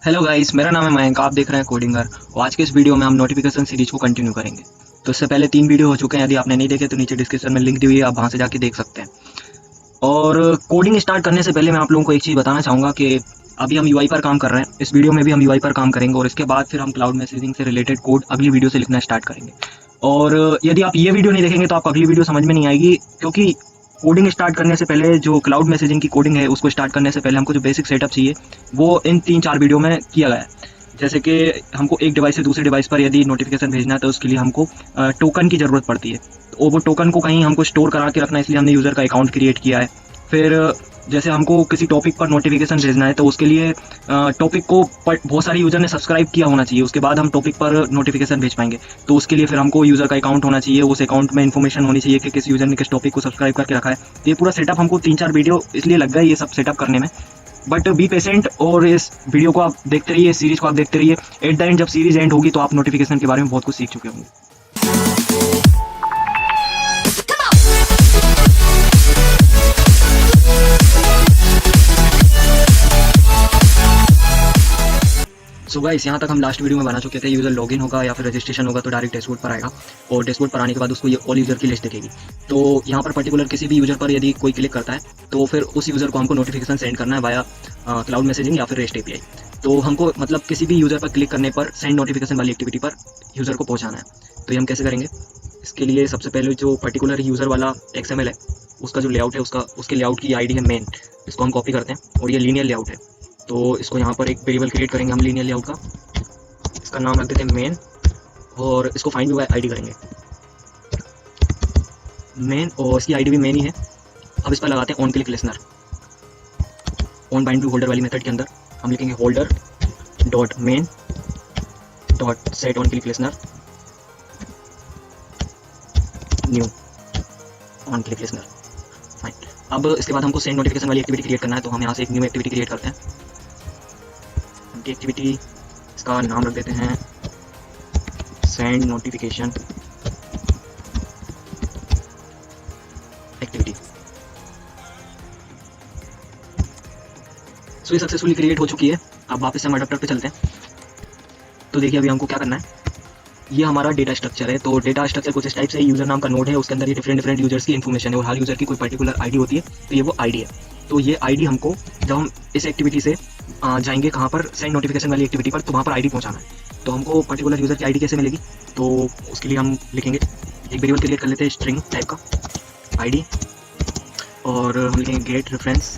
Hello guys, मेरा नाम है मयंक। आप देख रहे हैं कोडिंगर और आज के इस वीडियो में हम नोटिफिकेशन सीरीज को कंटिन्यू करेंगे। तो इससे पहले 3 वीडियो हो चुके हैं। यदि आपने नहीं देखे तो नीचे डिस्क्रिप्शन में लिंक दी हुई है, आप वहाँ से जाके देख सकते हैं। और कोडिंग स्टार्ट करने से पहले मैं आप लोगों को एक चीज़ बताना चाहूँगा कि अभी हम यूआई पर काम कर रहे हैं। इस वीडियो में भी हम यूआई पर काम करेंगे और इसके बाद फिर हम क्लाउड मैसेजिंग से रिलेटेड कोड अगली वीडियो से लिखना स्टार्ट करेंगे। और यदि आप ये वीडियो नहीं देखेंगे तो आपको अगली वीडियो समझ में नहीं आएगी, क्योंकि कोडिंग स्टार्ट करने से पहले जो क्लाउड मैसेजिंग की कोडिंग है उसको स्टार्ट करने से पहले हमको जो बेसिक सेटअप चाहिए वो इन 3-4 वीडियो में किया गया है। जैसे कि हमको एक डिवाइस से दूसरे डिवाइस पर यदि नोटिफिकेशन भेजना है तो उसके लिए हमको टोकन की ज़रूरत पड़ती है। तो वो टोकन को कहीं हमको स्टोर करा के रखना है, इसलिए हमने यूज़र का अकाउंट क्रिएट किया है। फिर जैसे हमको किसी टॉपिक पर नोटिफिकेशन भेजना है तो उसके लिए टॉपिक को बहुत सारे यूज़र ने सब्सक्राइब किया होना चाहिए, उसके बाद हम टॉपिक पर नोटिफिकेशन भेज पाएंगे। तो उसके लिए फिर हमको यूज़र का अकाउंट होना चाहिए, उस अकाउंट में इन्फॉर्मेशन होनी चाहिए कि किस यूज़र ने किस टॉपिक को सब्सक्राइब करके रखा है। तो ये पूरा सेटअप हमको 3-4 वीडियो इसलिए लग गए ये सब सेटअप करने में। बट बी पेशेंट और इस वीडियो को आप देखते रहिए, इस सीरीज को आप देखते रहिए। एट द एंड जब सीरीज एंड होगी तो आप नोटिफिकेशन के बारे में बहुत कुछ सीख चुके होंगे। सो गाइस, यहाँ तक हम लास्ट वीडियो में बना चुके थे। यूज़र लॉगिन होगा या फिर रजिस्ट्रेशन होगा तो डायरेक्ट डैशबोर्ड पर आएगा और डैशबोर्ड पर आने के बाद उसको ये ऑल यूज़र की लिस्ट दिखेगी। तो यहाँ पर पर्टिकुलर किसी भी यूज़र पर यदि कोई क्लिक करता है तो फिर उस यूज़र को हमको नोटिफिकेशन सेंड करना है वाया क्लाउड मैसेजिंग या फिर रेस्ट एपीआई। तो हमको मतलब किसी भी यूज़र पर क्लिक करने पर सेंड नोटिफिकेशन वाली एक्टिविटी पर यूज़र को पहुँचाना है। तो ये हम कैसे करेंगे? इसके लिए सबसे पहले जो पर्टिकुलर यूज़र वाला XML है उसका जो लेआउट है उसके लेआउट की आईडी है मेन। इसको हम कॉपी करते हैं और ये लीनियर लेआउट है। तो इसको यहाँ पर एक वेरिएबल क्रिएट करेंगे हम लीनियर लेआउट का। इसका नाम रख देते हैं मेन और इसको फाइंड बाय आईडी करेंगे मेन, और इसकी आईडी भी मेन ही है। अब इस पर लगाते हैं on click listener. On bind to holder वाली मेथड के अंदर हम लिखेंगे holder dot main dot set on click listener new on click listener. Fine. अब इसके बाद हमको सेंड नोटिफिकेशन वाली एक्टिविटी क्रिएट करना है, तो हम यहाँ से एक न्यू एक्टिविटी क्रिएट करते हैं। एक्टिविटी इसका नाम रख देते हैं सेंड नोटिफिकेशन एक्टिविटी। सो ये सक्सेसफुली क्रिएट हो चुकी है। अब वापस से हम अडॉप्टर पे चलते हैं। तो देखिए अभी हमको क्या करना है, ये हमारा डेटा स्ट्रक्चर है। तो डेटा स्ट्रक्चर कुछ इस टाइप से यूज़र नाम का नोड है, उसके अंदर ये डिफरेंट यूजर्स की इन्फॉर्मेशन है और हर यूज़र की कोई पर्टिकुलर आईडी होती है। तो ये वो आईडी है। तो ये आईडी हमको जब हम इस एक्टिविटी से जाएंगे कहाँ पर, सेंड नोटिफिकेशन वाली एक्टिविटी पर, तो वहाँ पर आईडी पहुँचाना है। तो हमको पर्टिकुलर यूज़र की आईडी कैसे मिलेगी, तो उसके लिए हम लिखेंगे एक वेरिएबल क्रिएट कर लेते हैं स्ट्रिंग टाइप का आईडी, और हम लिखेंगे गेट रेफरेंस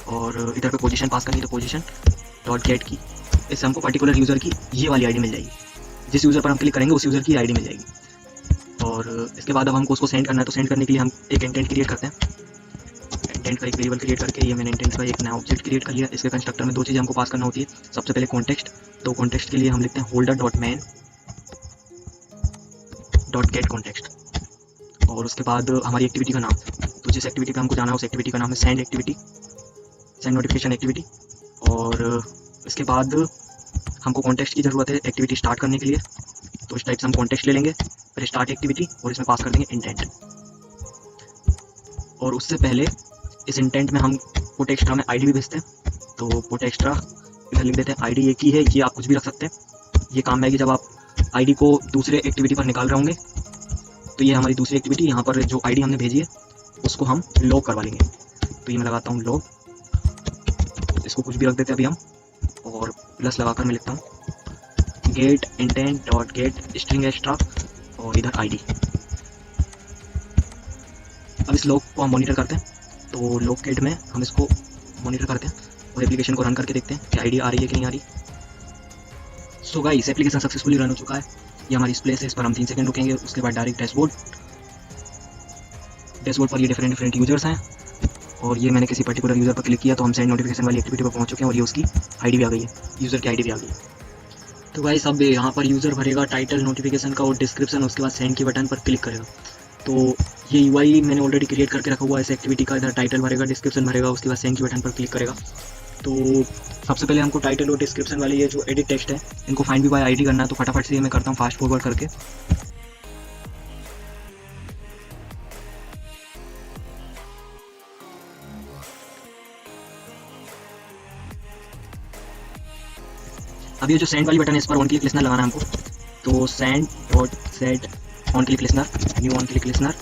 और इधर पे पोजीशन पास करनी है तो पोजीशन डॉट गेट की। इससे हमको पर्टिकुलर यूज़र की ये वाली आईडी मिल जाएगी। जिस यूज़र पर हम क्लिक करेंगे उस यूज़र की आईडी मिल जाएगी। और इसके बाद अब हमको उसको सेंड करना है। तो सेंड करने के लिए हम एक इंटेंट क्रिएट करते हैं। इंटेंट का एक वेरिएबल क्रिएट करके ये मैंने इंटेंट का एक नया ऑब्जेक्ट क्रिएट कर लिया। इसके कंस्ट्रक्टर में 2 चीज़ें हमको पास करना होती है। सबसे पहले कॉन्टेक्स्ट। तो कॉन्टेक्स्ट के लिए हम लिखते हैं holder dot man dot gate context, और उसके बाद हमारी एक्टिविटी का नाम। तो जिस एक्टिविटी पे हमको जाना है उस एक्टिविटी का नाम है send activity, send notification activity. और इसके बाद हमको कॉन्टेक्स्ट की ज़रूरत है एक्टिविटी स्टार्ट करने के लिए। तो इस टाइप से हम कॉन्टेक्स्ट ले लेंगे, फिर स्टार्ट एक्टिविटी और इसमें पास कर देंगे इंटेंट। और उससे पहले इस इंटेंट में हम पुट एक्स्ट्रा में आईडी भी भेजते हैं। तो पुट एक्स्ट्रा इधर लिख देते हैं आईडी एक ही है, ये आप कुछ भी रख सकते हैं। ये काम आएगी जब आप आईडी को दूसरे एक्टिविटी पर निकाल रहे होंगे। तो ये हमारी दूसरी एक्टिविटी, यहाँ पर जो आईडी हमने भेजी है उसको हम लॉग करवा लेंगे। तो ये मैं लगाता हूँ लॉग, इसको कुछ भी रख देते हैं अभी हम, और प्लस लगाकर मैं लिखता हूँ get intent dot get string extra और इधर आईडी। अब इस लॉग को हम मॉनिटर करते हैं। तो लॉग गेट में हम इसको मॉनिटर करते हैं और एप्लीकेशन को रन करके देखते हैं कि आईडी आ रही है कि नहीं आ रही। So guys, application successfully run हो चुका है। ये हमारी प्लेस है, इस पर हम 3 सेकंड रुकेंगे। उसके बाद डायरेक्ट डैशबोर्ड पर ये डिफरेंट यूजर्स हैं और ये मैंने किसी पर्टिकुलर यूज़र पर क्लिक किया तो हम सेंड नोटिफिकेशन वाली एक्टिविटी पर पहुंच चुके हैं और ये उसकी आईडी भी आ गई है, यूज़र की आईडी भी आ गई है। तो गाइस अब यहाँ पर यूज़र भरेगा टाइटल नोटिफिकेशन का और डिस्क्रिप्शन, उसके बाद सेंड के बटन पर क्लिक करेगा। तो ये यूआई मैंने ऑलरेडी क्रिएट करके रखा हुआ है इस एक्टिविटी का। इधर टाइटल भरेगा, डिस्क्रिप्शन भरेगा, उसके बाद सेंड के बटन पर क्लिक करेगा। तो सबसे पहले हमको टाइटल और डिस्क्रिप्शन वाली ये जो एडिट टेक्स्ट है इनको फाइंड भी बाय आईडी करना है। तो फटाफट से ये मैं करता हूँ फास्ट फॉरवर्ड करके। अब ये जो सेंड वाली बटन है इस पर ऑन क्लिक लिसनर लगाना है हमको। तो send dot set on click listener, new on click listener.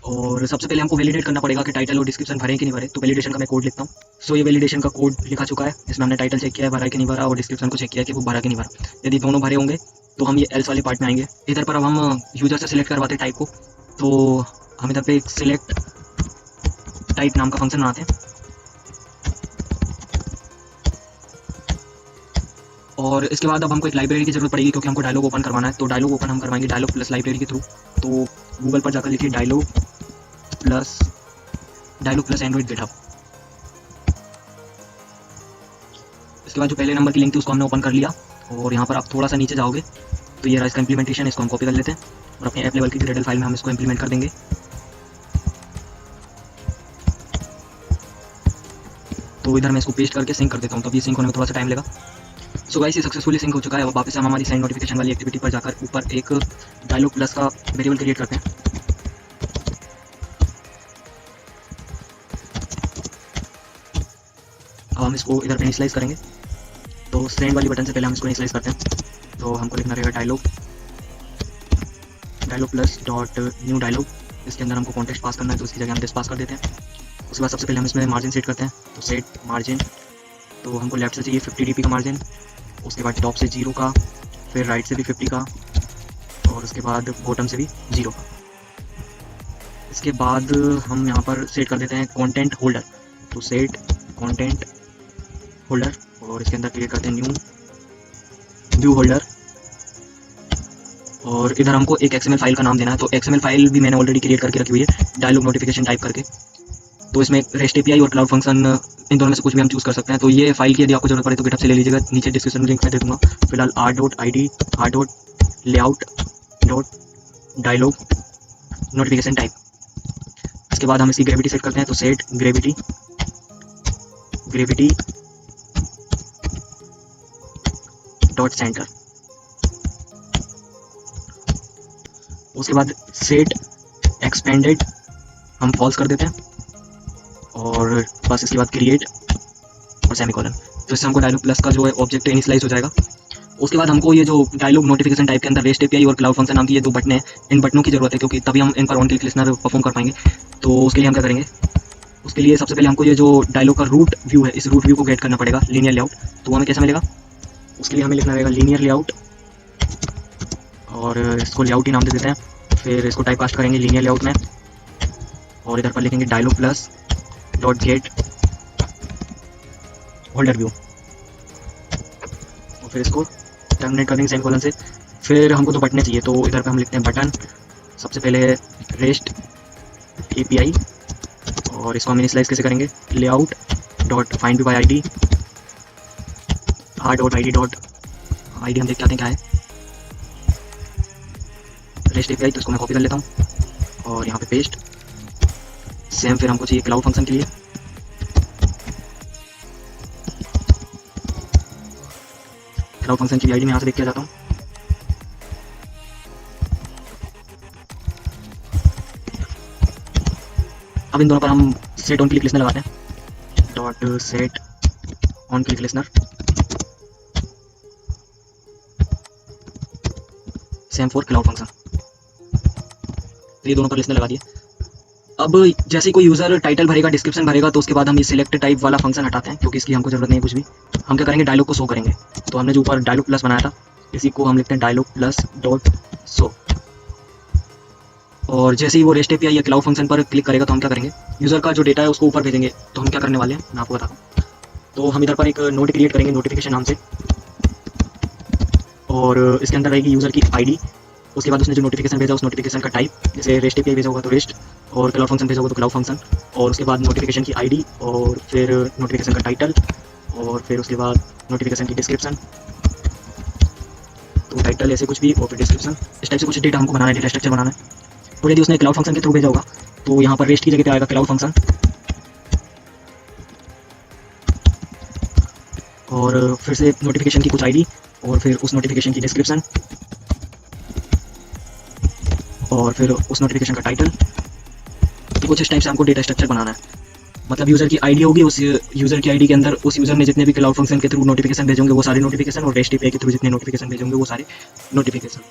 और सबसे पहले हमको वैलिडेट करना पड़ेगा कि टाइटल और डिस्क्रिप्शन भरे कि नहीं भरे। तो वैलिडेशन का मैं कोड लिखता हूँ। सो ये वैलिडेशन का कोड लिखा चुका है। इसमें हमने टाइटल चेक किया है भरा कि नहीं भरा, और डिस्क्रिप्शन को चेक किया कि वो भरा कि नहीं भरा। यदि दोनों भरे होंगे तो हम ये एल्स वाले पार्ट में आएंगे। इधर पर अब हम यूजर से सिलेक्ट करवाते हैं टाइप को। तो हम इधर पे एक सिलेक्ट टाइप नाम का फंक्शन बनाते हैं, और इसके बाद अब हमको एक लाइब्रेरी की जरूरत पड़ेगी क्योंकि हमको डायलॉग ओपन करवाना है। तो डायलॉग ओपन हम करवाएंगे डायलॉग प्लस लाइब्रेरी के थ्रू। तो गूगल पर जाकर लिखिए डायलॉग प्लस एंड्रॉइड गिटहब। इसके बाद जो पहले नंबर की लिंक थी उसको हमने ओपन कर लिया, और यहाँ पर आप थोड़ा सा नीचे जाओगे तो ये रहा इसका इंप्लीमेंटेशन। इसको हम कॉपी कर लेते हैं और अपने ऐप लेवल की ग्रेडल फाइल में हम इसको इंप्लीमेंट कर देंगे। तो इधर मैं इसको पेस्ट करके सिंक कर देता हूँ, तो ये सिंक होने में थोड़ा सा टाइम लगा। सो गाइस ये सक्सेसफुली सिंक हो चुका है। अब वापस हम हमारी सेंड नोटिफिकेशन वाली एक्टिविटी पर जाकर ऊपर एक डायलॉग प्लस का वेरिएबल क्रिएट करते हैं। अब हम इसको इधर पे इनिशियलाइज करेंगे। तो सेंड वाली बटन से पहले हम इसको इनिशियलाइज करते हैं। तो हमको लिखना रहेगा dialog plus dot new dialog. इसके अंदर हमको कॉन्टेक्स्ट पास करना है, तो इसकी जगह हम दिस पास कर देते हैं। उसके बाद सबसे पहले हम इसमें मार्जिन सेट करते हैं। तो सेट मार्जिन, तो हमको लेफ्ट से चाहिए 50 dp का मार्जिन, उसके बाद टॉप से 0 का, फिर राइट से भी 50 का, और उसके बाद बॉटम से भी 0 का। इसके बाद हम यहाँ पर सेट कर देते हैं कंटेंट होल्डर। तो सेट कंटेंट होल्डर, और इसके अंदर क्रिएट करते हैं न्यू व्यू होल्डर। और इधर हमको एक XML फाइल का नाम देना है। तो XML फाइल भी मैंने ऑलरेडी क्रिएट करके रखी हुई है डायलॉग नोटिफिकेशन टाइप करके। तो इसमें रेस्ट API और क्लाउड फंक्शन इन दोनों में से कुछ भी हम चूज़ कर सकते हैं। तो ये फाइल की यदि आपको जरूरत पड़े तो गिटहब से ले लीजिएगा, नीचे डिस्क्रिप्शन में लिंक मैं दे दूँगा। फिलहाल r.id r.layout.dialog नोटिफिकेशन टाइप। इसके बाद हम इसकी ग्रेविटी सेट करते हैं। तो सेट ग्रेविटी डॉट सेंटर। उसके बाद सेट एक्सपेंडेड हम फॉल्स कर देते हैं, और बस इसके बाद क्रिएट और सेमीकोलन। तो इससे हमको डायलॉग प्लस का जो है ऑब्जेक्ट इनिशियलाइज हो जाएगा। उसके बाद हमको ये जो डायलॉग नोटिफिकेशन टाइप के अंदर रेस्ट API और क्लाउड फंक्शन नाम की ये 2 बटन हैं, इन बटनों की जरूरत है क्योंकि तभी हम इन पर ऑन क्लिक लिसनर परफॉर्म कर पाएंगे। तो उसके लिए हम क्या करेंगे, उसके लिए सबसे पहले हमको ये जो डायलॉग का रूट व्यू है, इस रूट व्यू को गेट करना पड़ेगा, लीनियर लेआउट। तो हमें कैसे मिलेगा, उसके लिए हमें लिखना रहेगा लीनियर लेआउट, और इसको लेआउट ही नाम दे देते हैं। फिर इसको टाइप कास्ट करेंगे लीनियर लेआउट में, और इधर पर लिखेंगे dialog plus dot get holder view, और फिर इसको टर्मिनेट कर देंगे सेमीकोलन से। फिर हमको 2 बटनें चाहिए। तो इधर पे हम लिखते हैं बटन, सबसे पहले रेस्ट API, और इसको हम इनिशियलाइज कैसे करेंगे, layout dot find view bye ID, r.id dot ID हम देखते हैं क्या है, रेस्ट API। तो इसको मैं कॉपी कर लेता हूँ और यहाँ पे पेस्ट। सेम फिर हमको चाहिए क्लाउड फंक्शन के लिए। क्लाउड फंक्शन की ID मैं यहाँ से देख के जाता हूँ। अब इन दोनों पर हम सेट ऑन क्लिक लिसनर लगाते हैं। Dot set on click listener, same for cloud function. तो ये दोनों पर लिसनर लगा दिए। अब जैसे ही कोई यूज़र टाइटल भरेगा, डिस्क्रिप्शन भरेगा, तो उसके बाद हम ये सिलेक्ट टाइप वाला फंक्शन हटाते हैं क्योंकि इसकी हमको जरूरत नहीं है कुछ भी। हम क्या करेंगे, डायलॉग को शो करेंगे। तो हमने जो ऊपर डायलॉग प्लस बनाया था, इसी को हम लिखते हैं डायलॉग प्लस डॉट शो। और जैसे ही वो रेस्ट API या क्लाउड फंक्शन पर क्लिक करेगा तो हम क्या करेंगे, यूज़र का जो डेटा है उसको ऊपर भेजेंगे। तो हम क्या करने वाले हैं मैं आपको बताता हूँ। तो हम इधर पर एक नोट क्रिएट करेंगे नोटिफिकेशन नाम से, और इसके अंदर रहेगी यूज़र की ID। उसके बाद उसने जो नोटिफिकेशन भेजा उस नोटिफिकेशन का टाइप, जैसे रेस्ट API भेजा होगा तो रेस्ट, और क्लाउड फंक्शन भेजा होगा तो क्लाउड फंक्शन, और उसके बाद नोटिफिकेशन की ID, और फिर नोटिफिकेशन का टाइटल, और फिर उसके बाद नोटिफिकेशन की डिस्क्रिप्शन। तो टाइटल ऐसे कुछ भी, और फिर डिस्क्रिप्शन। इस टाइप से कुछ डेटा हमको बनाना है, डेटा स्ट्रक्चर बनाना है। और यदि उसने क्लाउड फंक्शन के थ्रू भेजा होगा तो यहाँ पर रेस्ट की जगह पे आएगा क्लाउड फंक्शन, और फिर से नोटिफिकेशन की कुछ ID, और फिर उस नोटिफिकेशन की डिस्क्रिप्शन, और फिर उस नोटिफिकेशन का टाइटल। तो कुछ इस टाइप से हमको डेटा स्ट्रक्चर बनाना है। मतलब यूज़र की आईडी होगी, उस यूज़र की आईडी के अंदर उस यूज़र ने जितने भी क्लाउड फंक्शन के थ्रू नोटिफिकेशन भेजेंगे वो सारे नोटिफिकेशन, और रेस्ट एपीआई के थ्रू जितने नोटिफिकेशन भेजेंगे वो सारे नोटिफिकेशन।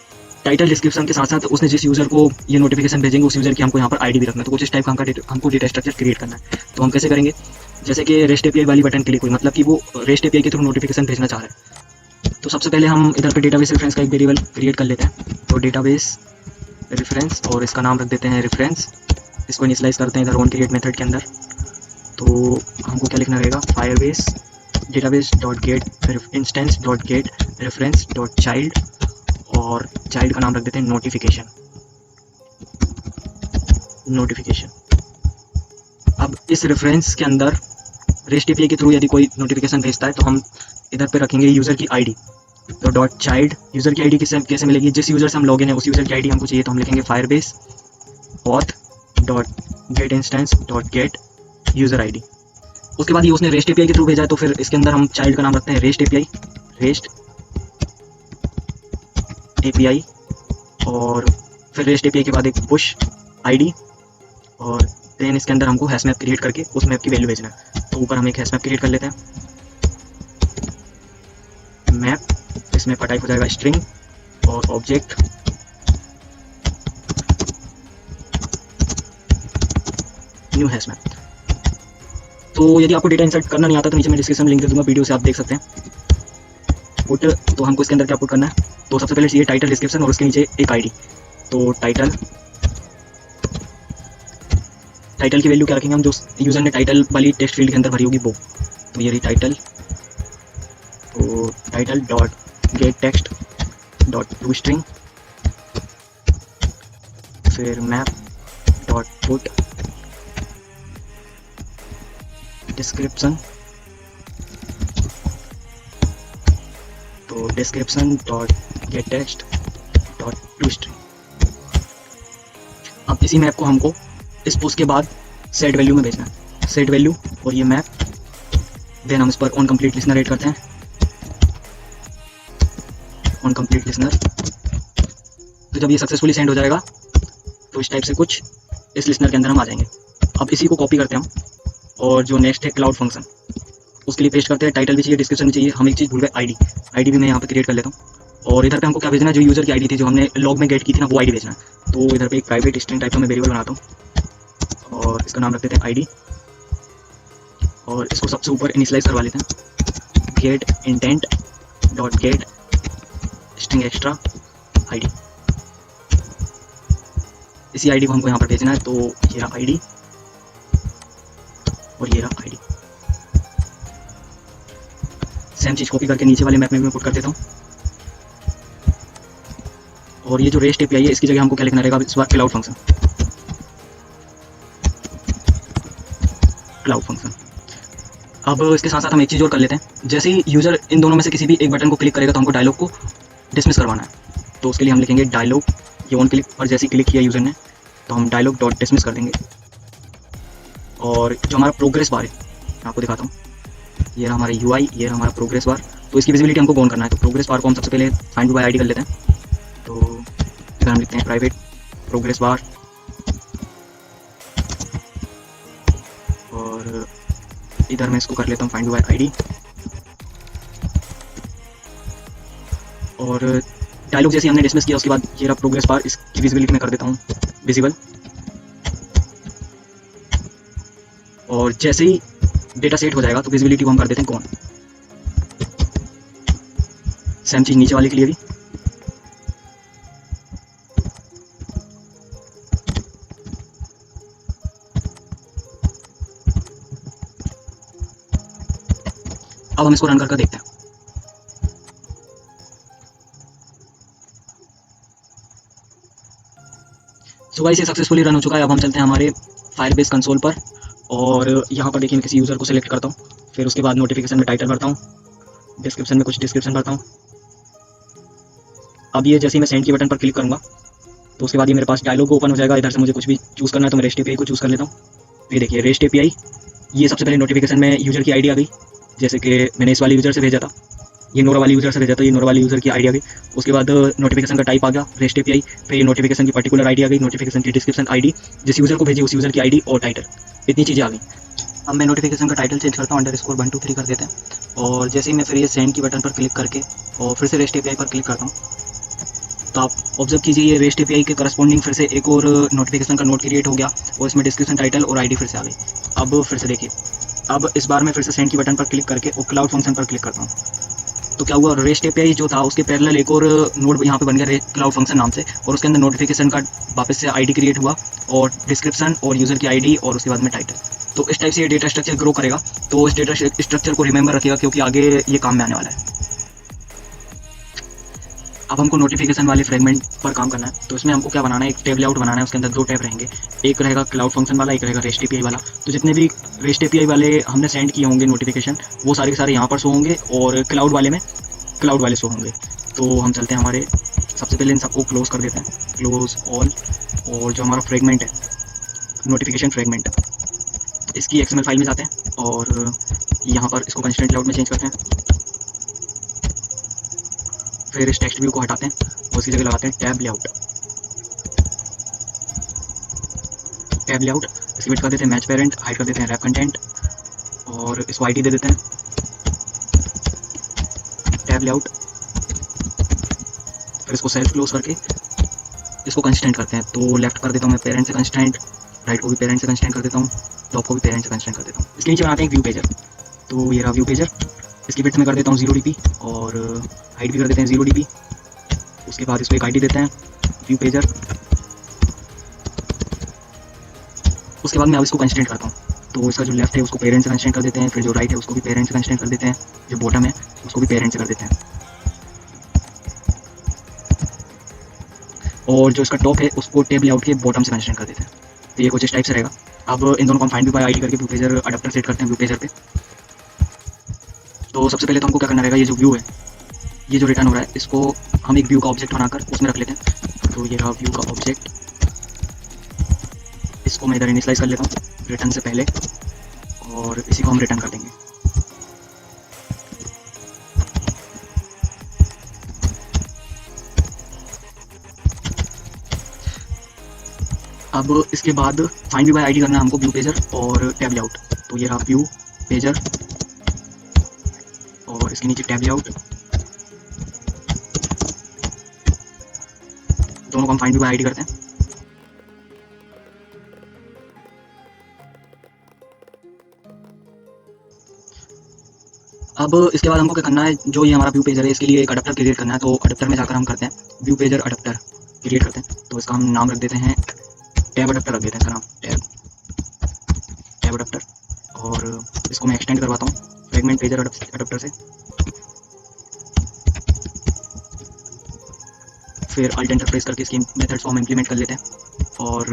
टाइटल डिस्क्रिप्शन के साथ साथ उसने जिस यूज़र को ये नोटिफिकेशन भेजेंगे उस यूज़र की हमको यहाँ पर आईडी भी रखना है। तो कुछ इस टाइप का हमको डेटा स्ट्रक्चर क्रिएट करना है। तो हम कैसे करेंगे, जैसे कि रेस्ट एपीआई वाली बटन क्लिक हुई, मतलब कि वो रेस्ट एपीआई के थ्रू नोटिफिकेशन भेजना चाह रहा है। तो सबसे पहले हम इधर पे डेटाबेस रेफरेंस का एक वेरिएबल क्रिएट कर लेते हैं। तो डेटाबेस रेफरेंस, और इसका नाम रख देते हैं रेफरेंस। इसको इनिशियलाइज करते हैं इधर ऑन क्रिएट मेथड के अंदर। तो हमको क्या लिखना रहेगा, Firebase database dot get instance dot get reference dot child, और चाइल्ड का नाम रख देते हैं नोटिफिकेशन। अब इस रेफरेंस के अंदर रेस्ट एपीआई के थ्रू यदि कोई नोटिफिकेशन भेजता है तो हम इधर पे रखेंगे यूज़र की आईडी। तो डॉट चाइल्ड, यूज़र की आईडी कैसे मिलेगी, जिस यूज़र से हम लॉगिन है उस यूज़र की आईडी हमको चाहिए। तो हम लिखेंगे Firebase auth dot get instance dot get user ID. उसके बाद ये उसने रेस्ट एपीआई के थ्रू भेजा है, तो फिर इसके अंदर हम चाइल्ड का नाम रखते हैं रेस्ट एपीआई, और फिर रेस्ट एपीआई के बाद एक पुश आईडी, और देन इसके अंदर हमको हैश मैप क्रिएट करके उस मैप की वैल्यू भेजना है। तो ऊपर हम एक हैश मैप क्रिएट कर लेते हैं, मैप, इसमें का टाइप हो जाएगा स्ट्रिंग, और ऑब्जेक्ट न्यू हैश मैप। तो यदि आपको डेटा इंसर्ट करना नहीं आता तो नीचे मैं डिस्क्रिप्शन में लिंक दे दूंगा, वीडियो से आप देख सकते हैं। पुट, तो हमको इसके अंदर क्या पुट करना है, तो सबसे पहले चाहिए टाइटल डिस्क्रिप्शन और उसके नीचे एक आईडी। तो टाइटल की वैल्यू क्या रखेंगे हम, जो यूज़र ने टाइटल वाली टेक्स्ट फील्ड के अंदर भरी होगी वो। तो ये रही टाइटल, तो title dot gate text dot to string, फिर मैप डॉट पुट डिस्क्रिप्शन, तो description dot gate text dot to string. अब इसी मैप को हमको इस पोस्ट के बाद सेट वैल्यू में भेजना है, सेट वैल्यू और ये मैप। देन हम इस पर ऑन कंप्लीट लिसनर ऐड करते हैं, ऑन कंप्लीट लिसनर। तो जब ये सक्सेसफुली सेंड हो जाएगा तो इस टाइप से कुछ इस लिसनर के अंदर हम आ जाएंगे। अब इसी को कॉपी करते हैं हम, और जो नेक्स्ट है क्लाउड फंक्शन, उसके लिए पेस्ट करते हैं। टाइटल भी चाहिए, डिस्क्रिप्शन भी चाहिए। हम एक चीज़ भूल गए, आईडी भी मैं यहाँ पे क्रिएट कर लेता हूँ। और इधर पे हमको क्या भेजना है, जो यूज़र की आईडी थी जो हमने लॉग में गेट की थी ना, वो आईडी भेजना है। तो इधर पे एक प्राइवेट स्ट्रिंग टाइप का मैं वेरिएबल बनाता हूँ, और इसका नाम रख देते हैं आईडी, और इसको सबसे ऊपर इनिशियलाइज करवा लेते हैं, get intent dot get string extra ID. इसी आईडी को हमको यहाँ पर भेजना है। तो ये रहा आईडी और ये रहा आईडी। सेम चीज़ कॉपी करके नीचे वाले मैप में मैं पुट कर देता हूँ। और ये जो रेस्ट एपीआई है इसकी जगह हमको क्या लिखना रहेगा इस बार, क्लाउड फंक्शन, क्लाउड फंक्शन। अब इसके साथ साथ हम एक चीज़ और कर लेते हैं, जैसे ही यूज़र इन दोनों में से किसी भी एक बटन को क्लिक करेगा तो हमको डायलॉग को डिसमिस करवाना है। तो उसके लिए हम लिखेंगे डायलॉग, ये ऑन क्लिक पर जैसे ही क्लिक किया यूज़र ने तो हम डायलॉग डॉट डिसमिस कर देंगे। और जो हमारा प्रोग्रेस बार है मैं आपको दिखाता हूँ, ये रहा हमारा यूआई, ये रहा हमारा प्रोग्रेस बार। तो इसकी विजिबिलिटी हमको ऑन करना है। तो प्रोग्रेस बार को हम सबसे पहले फाइंड बाय आईडी कर लेते हैं। तो इधर हम लिखते हैं प्राइवेट प्रोग्रेस बार, और इधर मैं इसको कर लेता हूँ फाइंड बाय आईडी। और डायलॉग जैसे हमने डिसमिस किया उसके बाद ये रहा प्रोग्रेस बार, इसकी विजिबिलिटी में कर देता हूँ विजिबल। और जैसे ही डेटा सेट हो जाएगा तो विजिबिलिटी को हम कर देते हैं कौन। सेम चीज नीचे वाले के लिए भी। अब हम इसको रन करके देखते हैं। सो गाइस ये सक्सेसफुली रन हो चुका है। अब हम चलते हैं हमारे फायरबेस कंसोल पर, और यहाँ पर देखिए मैं किसी यूज़र को सिलेक्ट करता हूँ, फिर उसके बाद नोटिफिकेशन में टाइटल भरता हूँ, डिस्क्रिप्शन में कुछ डिस्क्रिप्शन भरता हूँ। अब ये जैसे ही मैं सेंड की बटन पर क्लिक करूँगा तो उसके बाद ये मेरे पास डायलॉग ओपन हो जाएगा। इधर से मुझे कुछ भी चूज़ करना है तो मैं रेस्ट एपीआई को चूज़ कर लेता हूँ। ये देखिए रेस्ट एपीआई, ये सबसे पहले नोटिफिकेशन में यूज़र की आईडी आ गई, जैसे कि मैंने इस वाले यूज़र से भेजा था, ये नोरा वाली यूज़र से भेजा था, ये नोरा वाली यूज़र की आईडी आ गई। उसके बाद नोटिफिकेशन का टाइप आ गया रेस्ट एपीआई, फिर ये नोटिफिकेशन की पर्टिकुलर आईडी आ गई, नोटिफिकेशन की डिस्क्रिप्शन आईडी, जिस यूज़र को भेजी उस यूज़र की आईडी और टाइटल, इतनी चीज़ें आ गई। अब मैं नोटिफिकेशन का टाइटल चेंज करता हूँ, _123 कर देते हैं। और जैसे ही मैं फिर ये सेंड की बटन पर क्लिक करके और फिर से रेस्ट एपीआई पर क्लिक करता हूँ, तो आप ऑब्जर्व कीजिए ये रेस्ट एपीआई के करस्पॉन्डिंग फिर से एक और नोटिफिकेशन का नोट क्रिएट हो गया और इसमें डिस्क्रिप्शन, टाइटल और आईडी फिर से आ गई। अब फिर से देखिए, अब इस बार मैं फिर से सेंड की बटन पर क्लिक करके और क्लाउड फंक्शन पर क्लिक करता हूँ, तो क्या हुआ, रेस्ट एपीआई जो था उसके पैरेलल एक और नोड यहाँ पे बन गया क्लाउड फंक्शन नाम से, और उसके अंदर नोटिफिकेशन का वापस से आईडी क्रिएट हुआ और डिस्क्रिप्शन और यूजर की आईडी और उसके बाद में टाइटल। तो इस टाइप से ये डेटा स्ट्रक्चर ग्रो करेगा। तो इस डेटा स्ट्रक्चर को रिमेंबर रखिएगा क्योंकि आगे ये काम में आने वाला है। अब हमको नोटिफिकेशन वाले फ्रेगमेंट पर काम करना है। तो इसमें हमको क्या बनाना है, एक टेब लेआउट बनाना है। उसके अंदर 2 टैब रहेंगे, एक रहेगा क्लाउड फंक्शन वाला, एक रहेगा रेस्ट एपीआई वाला। तो जितने भी रेस्ट एपीआई वाले हमने सेंड किए होंगे नोटिफिकेशन, वो सारे के सारे यहाँ पर शो होंगे और क्लाउड वाले में क्लाउड वाले शो होंगे। तो हम चलते हैं हमारे, सबसे पहले इन सबको क्लोज कर देते हैं, क्लोज ऑल। और जो हमारा फ्रेगमेंट है, नोटिफिकेशन फ्रेगमेंट, इसकी XML फाइल में जाते हैं और यहाँ पर इसको कंस्ट्रेंट लेआउट में चेंज करते हैं। फिर इस टेक्स्ट व्यू को हटाते हैं और उसकी जगह लगाते हैं टैब लेआउट। टैब लेआउट, इसकी वेट कर देते हैं मैच पेरेंट, हाइड कर देते हैं रैप कंटेंट और इसको आईडी दे देते हैं टैब लेआउट। फिर इसको सेल्फ क्लोज करके इसको कंस्टेंट करते हैं। तो लेफ्ट कर देता हूँ मैं पेरेंट से कंस्टेंट, राइट को भी पेरेंट से कंस्टेंट कर देता हूँ, टॉप को भी पेरेंट से कंस्टेंट कर देता हूँ। इसके नीचे बनाते हैं एक व्यू पेजर। तो ये रहा व्यू पेजर, इसकी विड्थ में कर देता हूँ 0 dp और हाइट भी कर देते हैं 0 dp। उसके बाद इसको एक आईडी देते हैं व्यू पेजर। उसके बाद मैं अब इसको कंस्टेंट करता हूँ। तो इसका जो लेफ्ट है उसको पेरेंट से कंस्टेंट कर देते हैं, फिर जो राइट है उसको भी पेरेंट से कंस्टेंट कर देते हैं, जो बॉटम है उसको भी पेरेंट से कर देते हैं, और जो इसका टॉप है उसको टेब लेआउट के बॉटम से कंस्टेंट कर देते हैं। तो ये कुछ इस टाइप से रहेगा। अब इन दोनों को हम फाइंड व्यू बाय आईडी करके व्यू पेजर अडेप्टर सेट करते हैं व्यू पेजर पे। तो सबसे पहले तो हमको क्या करना रहेगा, ये जो व्यू है, ये जो रिटर्न हो रहा है, इसको हम एक व्यू का ऑब्जेक्ट बनाकर उसमें रख लेते हैं। तो ये रहा व्यू का ऑब्जेक्ट, इसको मैं इधर इनिशियलाइज कर लेता हूँ रिटर्न से पहले और इसी को हम रिटर्न कर देंगे। अब इसके बाद फाइंड व्यू बाय आईडी करना है हमको व्यू पेजर और टैब लेआउट। तो ये रहा व्यू पेजर और इसके नीचे टैब लेआउट, दोनों को हम फाइंड व्यू बाय आईडी करते हैं। अब इसके बाद हमको क्या करना है, जो ये हमारा व्यू पेजर है इसके लिए एक अडेप्टर क्रिएट करना है। तो अडेप्टर में जाकर हम करते हैं व्यू पेजर अडेप्टर क्रिएट करते हैं। तो इसका हम नाम रख देते हैं टैब अडेप्टर, रख देते हैं इसका नाम टैब अडेप्टर। और इसको मैं एक्सटेंड करवाता हूँ फ्रेगमेंट पेजर अडेप्टर से। फिर अल्ट एंटर प्रेस करके इसकी मेथड्स को हम इंप्लीमेंट कर लेते हैं। और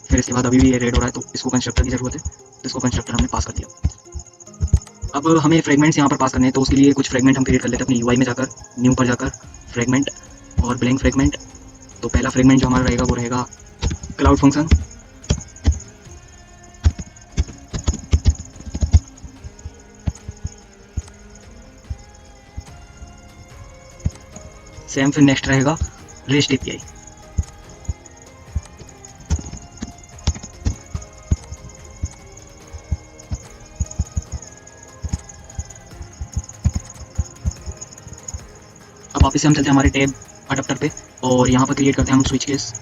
फिर इसके बाद अभी भी ये रेड हो रहा है तो इसको कंस्ट्रक्टर की ज़रूरत है, तो इसको कंस्ट्रक्टर हमने पास कर दिया। अब हमें फ्रेगमेंट्स यहाँ पर पास करने हैं, तो उसके लिए कुछ फ्रेगमेंट हम क्रिएट कर लेते हैं अपनी यूआई में जाकर, न्यू पर जाकर फ्रेगमेंट और ब्लैंक फ्रेगमेंट। तो पहला फ्रेगमेंट जो हमारा रहेगा वो रहेगा क्लाउड फंक्शन। सेम फिर नेक्स्ट रहेगा रेस्ट एपीआई। अब वापस से हम चलते हैं हमारे टैब अडेप्टर पे और यहाँ पर क्रिएट करते हैं हम स्विच केस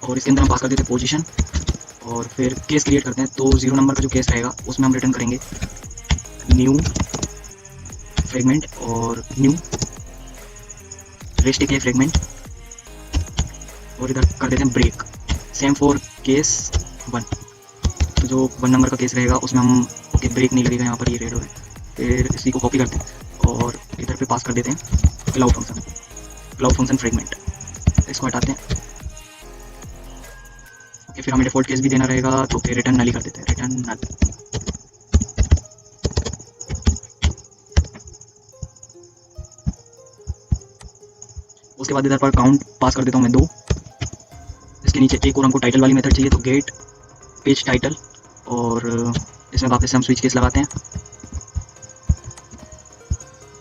और इसके अंदर हम पास कर देते हैं पोजीशन और फिर केस क्रिएट करते हैं। तो 0 नंबर का जो केस रहेगा उसमें हम रिटर्न करेंगे न्यू फ्रेगमेंट और न्यू रेस्ट एपीआई फ्रेगमेंट और इधर कर देते हैं ब्रेक। Same for case 1। तो जो 1 नंबर का केस रहेगा उसमें हम ओके ब्रेक नहीं लगेगा, यहाँ पर ये रेड हो रहा है। फिर इसी को कॉपी करते हैं और इधर पे पास कर देते हैं क्लाउड फंक्शन फ्रेगमेंट। इसको हटाते हैं। ओके, फिर हमें डिफॉल्ट केस भी देना रहेगा तो फिर रिटर्न नल कर देते हैं, रिटर्न नल। उसके बाद इधर पर काउंट पास कर देता हूँ मैं 2। इसके नीचे एक और हमको टाइटल वाली मेथड चाहिए, तो गेट पेज टाइटल और इसमें वापस से हम स्विच केस लगाते हैं।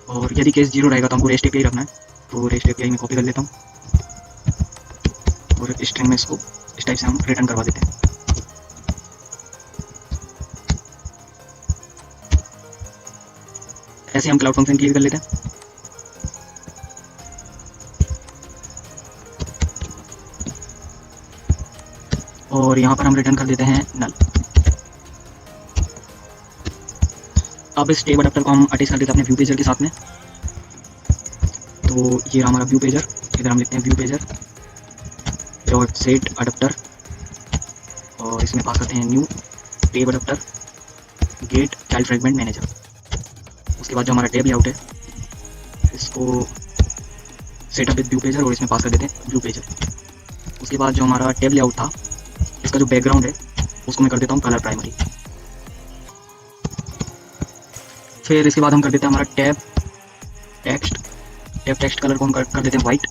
और यदि केस 0 रहेगा तो हमको रेस्ट एपीआई रखना है, तो रेस्ट एपीआई में कॉपी कर लेता हूँ और स्ट्रिंग में इसको इस टाइप से हम रिटर्न करवा देते हैं। ऐसे हम क्लाउड फंक्शन क्लियर कर लेते हैं। और यहाँ पर हम रिटर्न कर देते हैं नल। अब इस टेब अडेप्टर को हम अटैच कर देते हैं अपने व्यू पेजर के साथ में। तो ये हमारा व्यू पेजर, इधर हम लिखते हैं view pager dot set adapter और इसमें पास करते हैं new tab adapter get child fragment manager. उसके बाद जो हमारा टेब लेआउट है इसको सेटअप विद व्यू पेजर और इसमें पास कर देते हैं व्यू पेजर। उसके बाद जो हमारा टेब लेआउट था इसका जो बैकग्राउंड है उसको मैं कर देता हूँ कलर प्राइमरी। फिर इसके बाद हम कर देते हैं हमारा टैब टेक्स्ट कलर को हम कर देते हैं वाइट।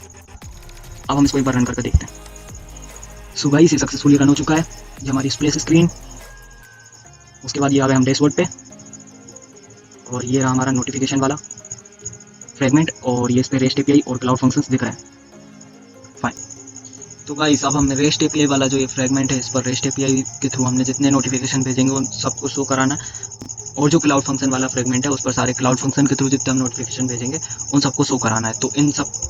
अब हम इसको एक बार रन करके देखते हैं। सो गाइस ये सक्सेसफुली रन हो चुका है, ये हमारी स्प्लेश स्क्रीन। उसके बाद ये आ गए हम डैशबोर्ड पे और ये रहा हमारा नोटिफिकेशन वाला फ्रेगमेंट और ये इस पे रेस्ट एपीआई और क्लाउड फंक्शंस दिख रहे हैं। फाइन। तो गाइस अब हमने रेस्ट एपीआई वाला जो ये फ्रेगमेंट है इस पर रेस्ट एपीआई के थ्रू हमने जितने नोटिफिकेशन भेजेंगे उन सबको शो कराना, और जो क्लाउड फंक्शन वाला फ्रेगमेंट है उस पर सारे क्लाउड फंक्शन के थ्रू जितने हम नोटिफिकेशन भेजेंगे उन सबको शो कराना है। तो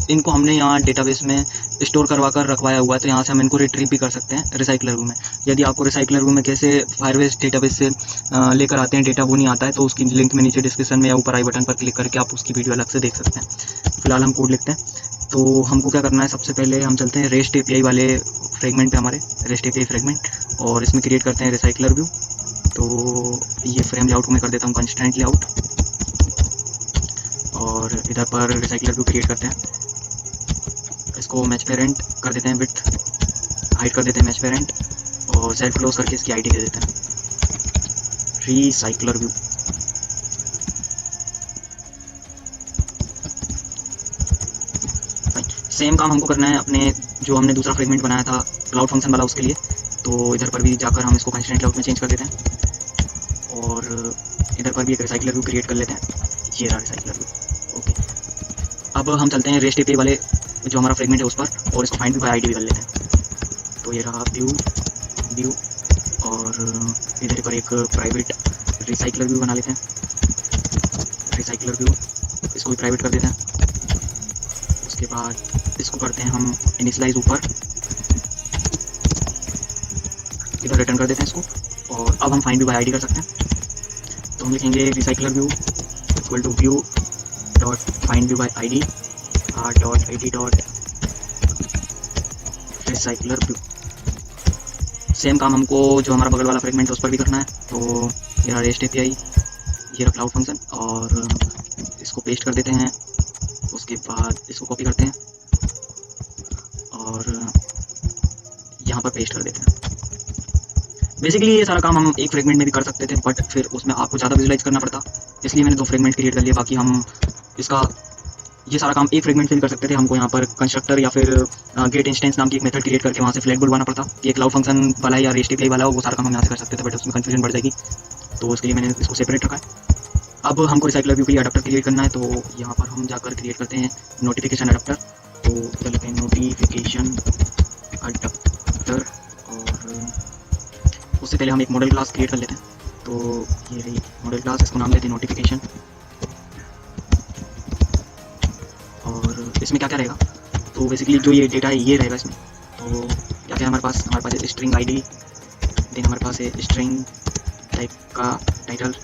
इनको हमने यहाँ डेटाबेस में स्टोर करवा कर रखवाया हुआ है, तो यहाँ से हम इनको रिट्रीव भी कर सकते हैं रिसाइकलर व्यू में। यदि आपको रिसाइकलर व्यू में कैसे फायरबेस डेटाबेस से लेकर आते हैं डेटा वो नहीं आता है तो उसकी लिंक में नीचे डिस्क्रिप्शन में या ऊपर आई बटन पर क्लिक करके आप उसकी वीडियो अलग से देख सकते हैं। फिलहाल हम कोड लिखते हैं। तो हमको क्या करना है, सबसे पहले हम चलते हैं रेस्ट एपीआई वाले फ्रेगमेंट पे, हमारे रेस्ट एपीआई फ्रेगमेंट, और इसमें क्रिएट करते हैं रिसाइकलर व्यू। तो ये फ्रेम लेआउट को मैं कर देता हूँ कंस्टेंट लेआउट और इधर पर रिसाइकलर व्यू क्रिएट करते हैं। इसको मैच पेरेंट कर देते हैं, विड्थ हाइट कर देते हैं मैच पेरेंट और सेल्फ क्लोज करके इसकी आईडी दे देते हैं रिसाइकलर व्यू। सेम काम हमको करना है अपने जो हमने दूसरा फ्रेगमेंट बनाया था क्लाउड फंक्शन वाला उसके लिए। तो इधर पर भी जाकर हम इसको कंस्टेंट लेआउट में चेंज कर देते हैं और इधर पर भी एक रिसाइकलर व्यू क्रिएट कर लेते हैं। ये रहा रिसाइकलर व्यू। ओके, अब हम चलते हैं रेस्ट एपीआई वाले जो हमारा फ्रेगमेंट है उस पर और इसको फाइंड व्यू बाय आईडी भी कर लेते हैं। तो ये रहा व्यू और इधर पर एक प्राइवेट रिसाइकलर व्यू बना लेते हैं। रिसाइकलर व्यू इसको भी प्राइवेट कर देते हैं। उसके बाद इसको करते हैं हम इनिशियलाइज ऊपर, इधर रिटर्न कर देते हैं इसको। और अब हम फाइंड व्यू बाय आईडी कर सकते हैं। तो हम लिखेंगे recycler view equal to view dot find view by ID dot ID dot recycler view. Same काम हमको जो हमारा बगल वाला फ्रेगमेंट है उस पर भी करना है। तो ये रहा रेस्ट एपीआई, ये रहा क्लाउड फंक्शन और इसको पेस्ट कर देते हैं। उसके बाद इसको कॉपी करते हैं और यहाँ पर पेस्ट कर देते हैं। बेसिकली ये सारा काम हम एक फ्रेगमेंट में भी कर सकते थे बट फिर उसमें आपको ज़्यादा विजुलाइज करना पड़ता, इसलिए मैंने 2 फ्रेगमेंट क्रिएट कर लिए। बाकी हम इसका ये सारा काम एक फ्रेगमेंट में भी कर सकते थे। हमको यहाँ पर कंस्ट्रक्टर या फिर गेट इंस्टेंस नाम की एक मेथड क्रिएट करके वहाँ से फ्लैग बुलवाना पड़ता कि ये क्लाउड फंक्शन वाला या रेस्ट एपीआई वाला हो, वो सारा काम हम यहाँ से कर सकते थे बट उसमें कन्फ्यूजन बढ़ जाएगी, तो उसके लिए मैंने इसको सेपरेट रखा है। अब हमको रिसाइकलर व्यू के लिए अडेप्टर क्रिएट करना है। तो यहाँ पर हम जाकर क्रिएट करते हैं नोटिफिकेशन अडेप्टर। तो इधर लेते हैं नोटिफिकेशन अडेप्टर और उससे पहले हम एक मॉडल क्लास क्रिएट कर लेते हैं। तो ये रही मॉडल क्लास, इसको नाम देते हैं नोटिफिकेशन। और इसमें क्या क्या रहेगा, तो बेसिकली जो ये डेटा है ये रहेगा इसमें। तो क्या क्या हमारे पास है स्ट्रिंग आईडी, देन हमारे पास है स्ट्रिंग टाइप का टाइटल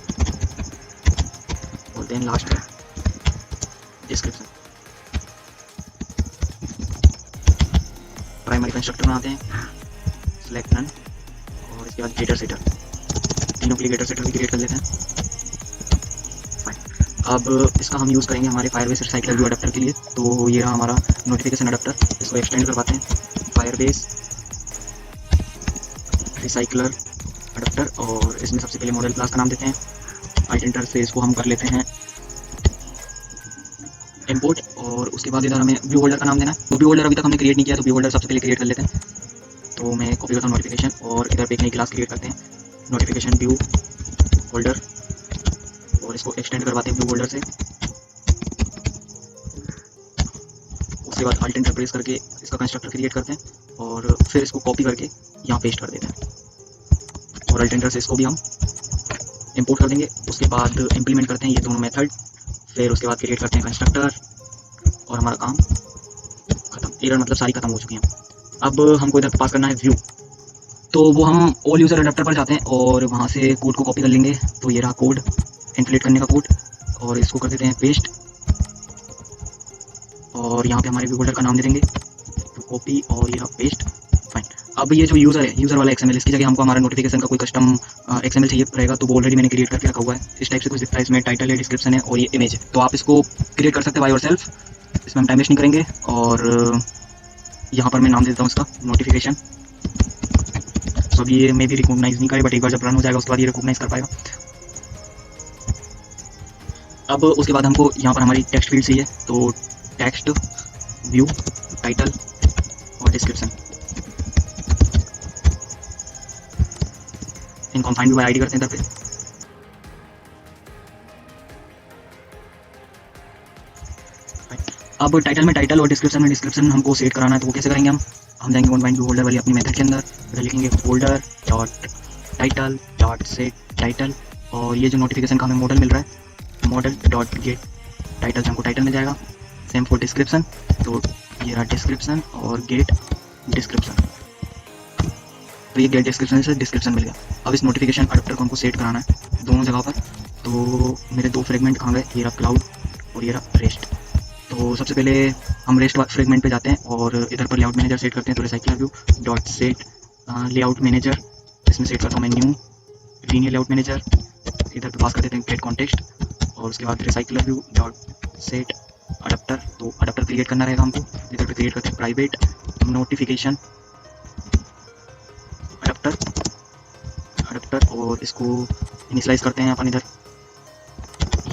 और देन लास्ट है डिस्क्रिप्शन। प्राइमरी कंस्ट्रक्टर बनाते हैं, सिलेक्ट नन और इसके बाद गेटर सेटर, तीनों के लिए गेटर सेटर भी क्रिएट कर लेते हैं। अब इसका हम यूज़ करेंगे हमारे फायरबेस रिसाइकलर व्यू अडेप्टर के लिए। तो ये रहा हमारा नोटिफिकेशन अडेप्टर, इसको एक्सटेंड करवाते हैं फायरबेस रिसाइकलर अडेप्टर और इसमें सबसे पहले मॉडल क्लास का नाम देते हैं। अल्ट एंटर से इसको हम कर लेते हैं इंपोर्ट और उसके बाद इधर हमें व्यू होल्डर का नाम देना है। तो व्यू होल्डर अभी तक हमने क्रिएट नहीं किया, तो व्यू होल्डर सबसे पहले क्रिएट कर लेते हैं। तो मैं कॉपी करता हूँ नोटिफिकेशन और इधर पे एक नई क्लास क्रिएट करते हैं नोटिफिकेशन व्यू होल्डर और इसको एक्सटेंड करवाते हैं व्यू होल्डर से। उसके बाद अल्ट एंटर प्रेस करके इसका कंस्ट्रक्टर क्रिएट करते हैं और फिर इसको कॉपी करके यहाँ पेस्ट कर देते हैं और अल्ट एंटर से इसको भी हम इंपोर्ट कर देंगे। उसके बाद इंप्लीमेंट करते हैं ये दोनों मेथड फिर उसके बाद क्रिएट करते हैं कंस्ट्रक्टर और हमारा काम खत्म। एरर मतलब सारी खत्म हो चुकी हैं। अब हमको इधर पास करना है व्यू, तो वो हम ऑल यूज़र अडेप्टर पर जाते हैं और वहाँ से कोड को कॉपी कर लेंगे। तो ये रहा कोड, इन्फ्लेट करने का कोड, और इसको कर देते हैं पेस्ट और यहाँ पे हमारे व्यू होल्डर का नाम दे देंगे, तो कॉपी और ये रहा पेस्ट। फाइन। अब ये जो यूज़र है, यूज़र वाला XML, इसकी जगह हमको हमारा नोटिफिकेशन का कोई कस्टम XML चाहिए रहेगा, तो वो ऑलरेडी मैंने क्रिएट करके रखा हुआ है। इस टाइप से कुछ दिखता है, इसमें टाइटल है, डिस्क्रिप्शन है और ये इमेज है, तो आप इसको क्रिएट कर सकते हैं बाय योरसेल्फ। इसमें हम टाइम वेस्ट नहीं करेंगे और यहाँ पर मैं नाम देता हूँ इसका नोटिफिकेशन। तो अभी ये मे भी रिकॉग्नाइज नहीं करे, बट एक बार जब रन हो जाएगा उसके बाद ये रिकॉग्नाइज कर पाएगा। अब उसके बाद हमको यहाँ पर हमारी टेक्स्ट फील्ड चाहिए, तो टेक्स्ट, व्यू, टाइटल और डिस्क्रिप्शन। इनको हम फाइंड बाय आईडी करते हैं इधर पे। अब टाइटल में टाइटल और डिस्क्रिप्शन में डिस्क्रिप्शन हमको सेट कराना है, तो वो कैसे करेंगे हम जाएंगे वन व्यू होल्डर वाली अपनी मेथड के अंदर, इधर लिखेंगे holder dot title dot set title, और ये जो नोटिफिकेशन का हमें मॉडल मिल रहा है, मॉडल डॉट गेट टाइटल से हमको टाइटल मिल जाएगा। सेम फॉर डिस्क्रिप्शन, तो ये रहा डिस्क्रिप्शन और गेट डिस्क्रिप्शन, तो ये गेट डिस्क्रिप्शन से डिस्क्रिप्शन मिल गया। अब इस नोटिफिकेशन अडप्टर को हमको सेट कराना है दोनों जगह पर। तो मेरे दो फ्रेगमेंट कहाँ गए, ये रहा क्लाउड और ये रहा रेस्ट। तो सबसे पहले हम रेस्ट फ्रेगमेंट पे जाते हैं और इधर पर लेआउट मैनेजर सेट करते हैं। तो recycler view dot set layout manager, इसमें सेट करता हूँ मैं न्यू लीनियर लेआउट मैनेजर, इधर पे पास कर देते हैं गेट कॉन्टेक्स्ट, और उसके बाद recycler view dot set adapter, तो अडप्टर क्रिएट करना रहेगा हमको। इधर पे क्रिएट करते हैं प्राइवेट नोटिफिकेशन अडप्टर और इसको इनिशियलाइज करते हैं अपन इधर,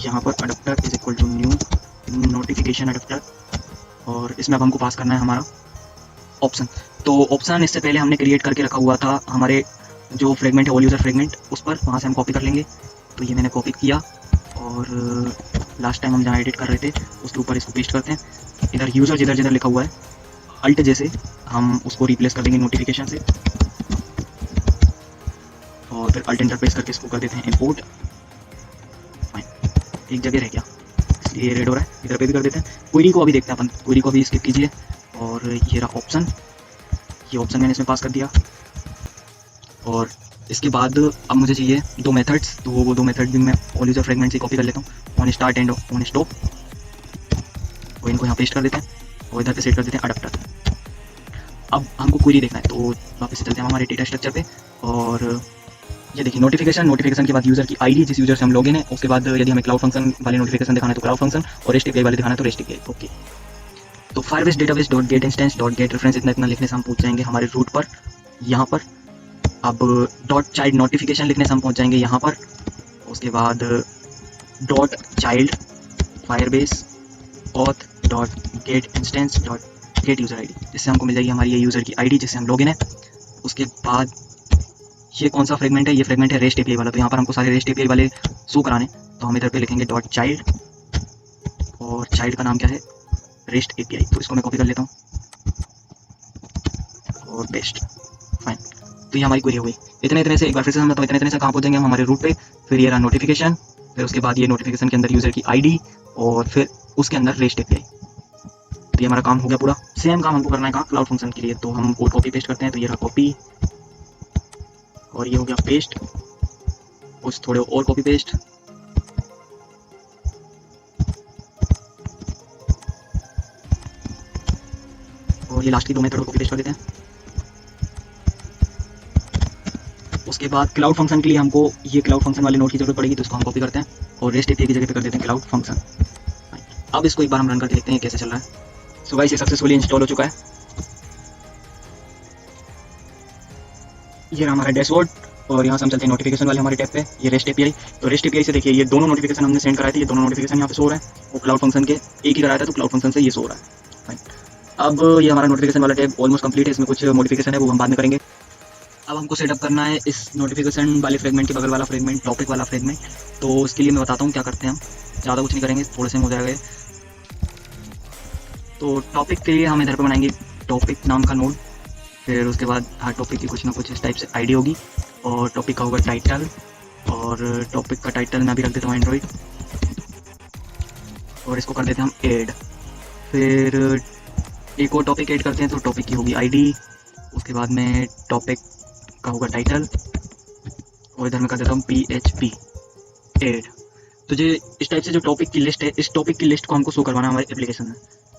यहाँ पर adapter is equal to new notification adapter, और इसमें अब हमको पास करना है हमारा ऑप्शन। तो ऑप्शन इससे पहले हमने क्रिएट करके रखा हुआ था हमारे जो फ्रेगमेंट है ऑल यूज़र फ्रेगमेंट, उस पर वहाँ से हम कॉपी कर लेंगे। तो ये मैंने कॉपी किया और लास्ट टाइम हम जहाँ एडिट कर रहे थे उसके ऊपर इसको पेस्ट करते हैं। इधर यूज़र जिधर जिधर लिखा हुआ है अल्ट जैसे हम उसको रिप्लेस कर देंगे नोटिफिकेशन से, और फिर अल्ट एंटर प्रेस करके इसको कर देते हैं इंपोर्ट। फाइन, एक जगह रह गया इसलिए रेड हो रहा है, इधर पे भी कर देते हैं। क्वेरी को अभी देखते हैं अपन, क्वेरी को भी स्किप कीजिए। और ये रहा ऑप्शन, ये ऑप्शन मैंने इसमें पास कर दिया। और इसके बाद अब मुझे चाहिए दो मेथड्स, तो वो दो मेथड भी मैं ऑल यूज़र फ्रेगमेंट से कॉपी कर लेता हूँ, on start and on stop, और इनको यहाँ पेस्ट कर देते हैं और इधर पे सेट कर देते हैं अडप्टर। अब हमको क्वेरी देखना है, तो वापस से चलते हैं हमारे डेटा स्ट्रक्चर पे, और ये देखिए नोटिफिकेशन के बाद यूज़र की आईडी, जिस यूज़र से हम लॉगिन है, उसके बाद यदि हमें क्लाउड फंक्शन वाले नोटिफिकेशन दिखाना है तो क्लाउड फंक्शन, और रेस्ट एपीआई वाले दिखाना है तो रेस्ट एपीआई। ओके, तो Firebase database dot get instance dot get reference, इतना लिखने से हम पहुंच जाएंगे हमारे रूट पर यहाँ पर। अब डॉट चाइल्ड नोटिफिकेशन लिखने से हम पहुंच जाएंगे यहाँ पर। उसके बाद dot child Firebase auth dot get instance dot get user ID, जिससे हमको मिल जाएगी हमारी ये यूज़र की आईडी जिससे हम लॉगिन है। उसके बाद ये कौन सा फ्रेगमेंट है, ये फ्रेगमेंट है रेस्ट एपीआई वाला, तो यहाँ पर हमको सारे रेस्ट एपीआई वाले शो कराने, तो हम इधर पे लिखेंगे डॉट चाइल्ड, और चाइल्ड का नाम क्या है, रेस्ट एपीआई, तो इसको मैं कॉपी कर लेता हूँ और पेस्ट। फाइन, तो ये हमारी क्वेरी हो गई। इतने से एक बार फिर से हम बताओ, इतने से कहाँ पहुँचेंगे हम हमारे रूट पे। फिर ये रहा नोटिफिकेशन, फिर उसके बाद ये नोटिफिकेशन के अंदर यूज़र की आईडी, और फिर उसके अंदर रेस्ट एपीआई। तो ये हमारा काम हो गया पूरा। सेम काम हमको करना है कहाँ, क्लाउड फंक्शन के लिए, तो हम कोड कॉपी पेस्ट करते हैं। तो ये रहा कॉपी और ये हो गया पेस्ट, कुछ थोड़े और कॉपी पेस्ट, और ये लास्ट की दो मेथड को कॉपी पेस्ट कर देते हैं। उसके बाद क्लाउड फंक्शन के लिए हमको ये क्लाउड फंक्शन वाले नोड की जरूरत पड़ेगी, तो इसको हम कॉपी करते हैं और रेस्ट एपीआई की जगह पे कर देते हैं क्लाउड फंक्शन। अब इसको एक बार हम रन करके देखते हैं कैसे चल रहा है। सो गाइस, ये सक्सेसफुली इंस्टॉल हो चुका है। ये रहा हमारा डैशबोर्ड, और यहाँ से हम चलते हैं नोटिफिकेशन वाले हमारे टैब पे, ये रेस्ट एपीआई। तो रेस्ट एपीआई से देखिए ये दोनों नोटिफिकेशन हमने सेंड कराए थे, ये दोनों नोटिफिकेशन यहाँ पे शो हो रहा है, वो क्लाउड फंक्शन के एक ही कराया था, तो क्लाउड फंक्शन से ये शो हो रहा है। अब ये हमारा नोटिफिकेशन वाला टैब ऑलमोस्ट कंप्लीट है, इसमें कुछ मॉडिफिकेशन है वो हम बाद में करेंगे। अब हमको सेटअप करना है इस नोटिफिकेशन वाले फ्रेगमेंट के बगल वाला फ्रेगमेंट, टॉपिक वाला फ्रेगमेंट। तो उसके लिए मैं बताता हूँ क्या करते हैं हम, ज़्यादा कुछ नहीं करेंगे, थोड़े से हो जाएगा। तो टॉपिक के लिए हम इधर पर बनाएंगे टॉपिक नाम का नोड, फिर उसके बाद हर टॉपिक की कुछ ना कुछ इस टाइप से आईडी होगी, और टॉपिक का होगा टाइटल, और टॉपिक का टाइटल मैं भी रख देता हूँ एंड्रॉइड, और इसको कर देते हैं हम ऐड। फिर एक और टॉपिक ऐड करते हैं, तो टॉपिक की होगी आईडी, उसके बाद में टॉपिक का होगा टाइटल, और इधर मैं कर देता हूँ PHP ऐड। तो ये इस टाइप से जो टॉपिक की लिस्ट है, इस टॉपिक की लिस्ट को हमको शो करवाना है हमारे एप्लीकेशन में।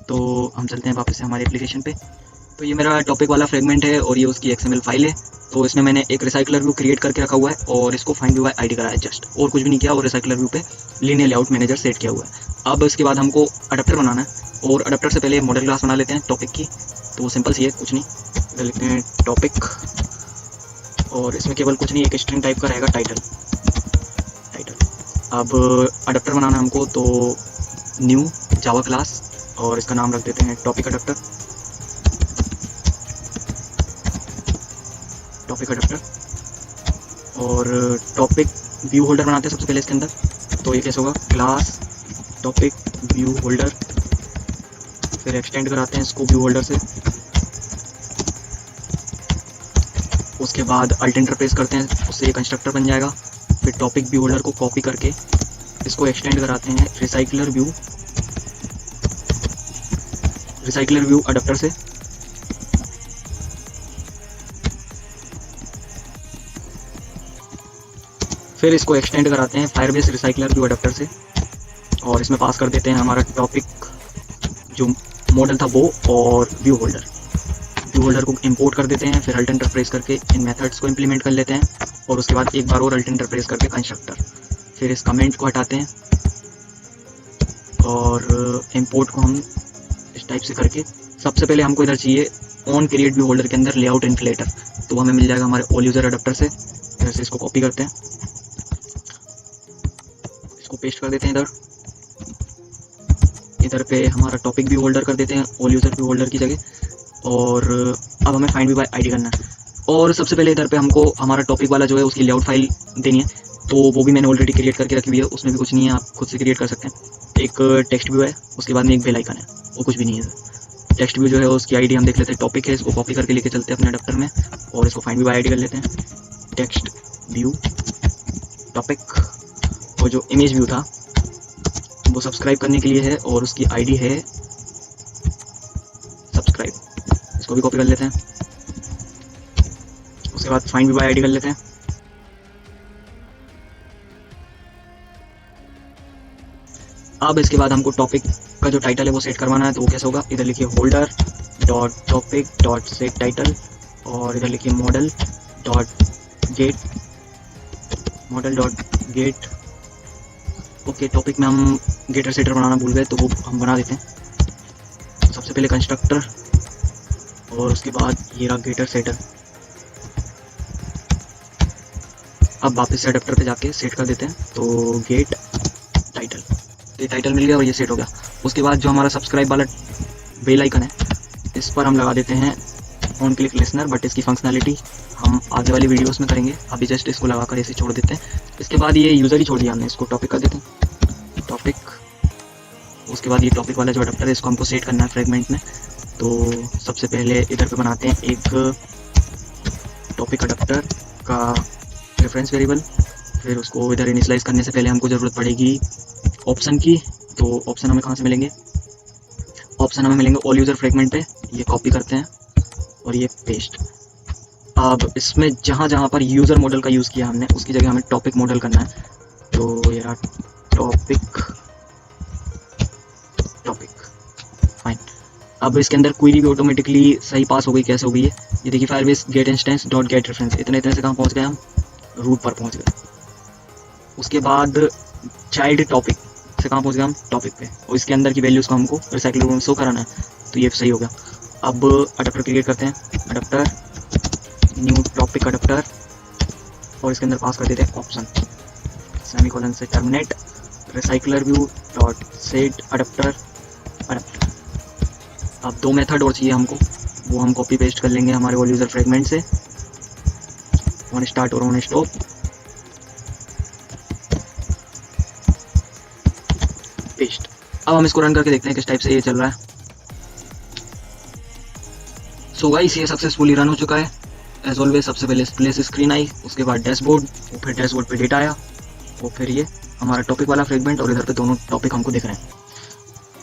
तो हम चलते हैं वापस से हमारे एप्लीकेशन पे। तो ये मेरा टॉपिक वाला फ्रेगमेंट है और ये उसकी XML फाइल है। तो इसमें मैंने एक रिसाइकलर व्यू क्रिएट करके रखा हुआ है और इसको फाइंड व्यू बाय आईडी कराया है जस्ट, और कुछ भी नहीं किया, और रिसाइकलर व्यू पे लीनियर लेआउट मैनेजर सेट किया हुआ है। अब इसके बाद हमको अडेप्टर बनाना है, और अडेप्टर से पहले मॉडल क्लास बना लेते हैं टॉपिक की। तो सिंपल सी है, कुछ नहीं, इधर लिखते हैं टॉपिक, और इसमें केवल कुछ नहीं, एक स्ट्रिंग टाइप का रहेगा टाइटल। अब अडेप्टर बनाना है हमको, तो न्यू जावा क्लास, और इसका नाम रख देते हैं टॉपिक अडेप्टर। और टॉपिक व्यू होल्डर बनाते हैं सबसे पहले इसके अंदर। तो ये कैसे होगा, क्लास टॉपिक व्यू होल्डर, फिर एक्सटेंड कराते हैं इसको व्यू होल्डर से। उसके बाद अल्ट एंटर प्रेस करते हैं, उससे ये कंस्ट्रक्टर बन जाएगा। फिर टॉपिक व्यू होल्डर को कॉपी करके इसको एक्सटेंड कराते हैं रिसाइकलर व्यू अडेप्टर से। फिर इसको एक्सटेंड कराते हैं फायरबेस रिसाइकलर व्यू अडेप्टर से, और इसमें पास कर देते हैं हमारा टॉपिक जो मॉडल था वो, और व्यू होल्डर को इंपोर्ट कर देते हैं। फिर अल्ट एंटर प्रेस करके इन मेथड्स को इंप्लीमेंट कर लेते हैं, और उसके बाद एक बार और अल्ट एंटर प्रेस करके कंस्ट्रक्टर। फिर इस कमेंट को हटाते हैं, और इंपोर्ट को हम इस टाइप से करके, सबसे पहले हमको इधर चाहिए ऑन क्रिएट व्यू होल्डर के अंदर लेआउट इन्फ्लेटर, तो हमें मिल जाएगा हमारे ऑल यूजर अडेप्टर से। इधर से इसको कॉपी करते हैं, इसको पेस्ट कर देते हैं इधर पे हमारा टॉपिक व्यू होल्डर कर देते हैं ऑल यूजर व्यू होल्डर की जगह। और अब हमें फाइंड व्यू बाय आईडी करना है, और सबसे पहले इधर पे हमको हमारा टॉपिक वाला जो है उसकी लेआउट फाइल देनी है। तो वो भी मैंने ऑलरेडी क्रिएट करके रखी हुई है, उसमें भी कुछ नहीं है, आप खुद से क्रिएट कर सकते हैं। एक टेक्स्ट व्यू है, उसके बाद में एक बेल आइकन है, वो कुछ भी नहीं है। टेक्स्ट व्यू जो है उसकी आईडी हम देख लेते हैं, टॉपिक है, इसको कॉपी करके लेके चलते हैं अपने अडेप्टर में, और इसको फाइंड व्यू बाय आईडी कर लेते हैं। टेक्स्ट व्यू टॉपिक, और जो इमेज व्यू था वो सब्सक्राइब करने के लिए है, और उसकी आईडी है सब्सक्राइब, इसको भी कॉपी कर लेते हैं। उसके बाद फाइंड व्यू बाय आईडी कर लेते हैं। अब इसके बाद हमको टॉपिक का जो टाइटल है वो सेट करवाना है, तो वो कैसे होगा, इधर लिखिए holder dot topic dot set title, और इधर लिखिए model dot gate. Okay, topic में हम गेटर सेटर बनाना भूल गए, तो वो हम बना देते हैं। सबसे पहले कंस्ट्रक्टर, और उसके बाद ये रहा गेटर सेटर। अब वापस से अडेप्टर पे जाके सेट कर देते हैं, तो गेट टाइटल, ये टाइटल मिल गया और ये सेट हो गया। उसके बाद जो हमारा सब्सक्राइब वाला बेल आइकन है, इस पर हम लगा देते हैं ऑन क्लिक लिसनर, बट इसकी फंक्शनैलिटी हम आगे वाली वीडियोस में करेंगे, अभी जस्ट इसको लगा कर ऐसे छोड़ देते हैं। इसके बाद ये यूज़र ही छोड़ दिया हमने, इसको टॉपिक कर देते हैं टॉपिक। उसके बाद ये टॉपिक वाला जो अडेप्टर है इसको हमको सेट करना है फ्रेगमेंट में। तो सबसे पहले इधर पे बनाते हैं एक टॉपिक अडेप्टर का रेफरेंस वेरिएबल। फिर उसको इधर इनिशियलाइज करने से पहले हमको ज़रूरत पड़ेगी ऑप्शन की। तो ऑप्शन हमें कहाँ से मिलेंगे, ऑप्शन हमें मिलेंगे ऑल यूज़र फ्रेगमेंट पे। ये कॉपी करते हैं और ये पेस्ट। अब इसमें जहाँ जहाँ पर यूज़र मॉडल का यूज़ किया हमने, उसकी जगह हमें टॉपिक मॉडल करना है। तो ये रहा टॉपिक फाइन। अब इसके अंदर क्वेरी भी ऑटोमेटिकली सही पास हो गई। कैसे हो गई है, ये देखिए Firebase get instance dot get reference, इतने से कहाँ पहुँच गए हम, रूट पर पहुँच गए। उसके बाद चाइल्ड टॉपिक से कहाँ पहुँच गए हम, टॉपिक पे, और इसके अंदर की वैल्यूज़ को हमको रिसाइकल में शो कराना है। तो ये सही हो गया। अब अडेप्टर क्रिएट करते हैं, अडेप्टर न्यू टॉपिक अडेप्टर, और इसके अंदर पास कर देते हैं ऑप्शन, सेमीकोलन से terminate recycler view dot set adapter. अब दो मेथड और चाहिए हमको, वो हम कॉपी पेस्ट कर लेंगे हमारे ऑल यूज़र फ्रेगमेंट से, ऑन स्टार्ट और ऑन स्टॉप। पेस्ट। अब हम इसको रन करके देखते हैं किस टाइप से ये चल रहा है। सो गाइस, ये सक्सेसफुली रन हो चुका है। एज ऑलवेज सबसे पहले प्लेस स्क्रीन आई, उसके बाद डैशबोर्ड, और फिर डैशबोर्ड पे डेटा आया, और फिर ये हमारा टॉपिक वाला फ्रेगमेंट, और इधर पे दोनों टॉपिक हमको दिख रहे हैं।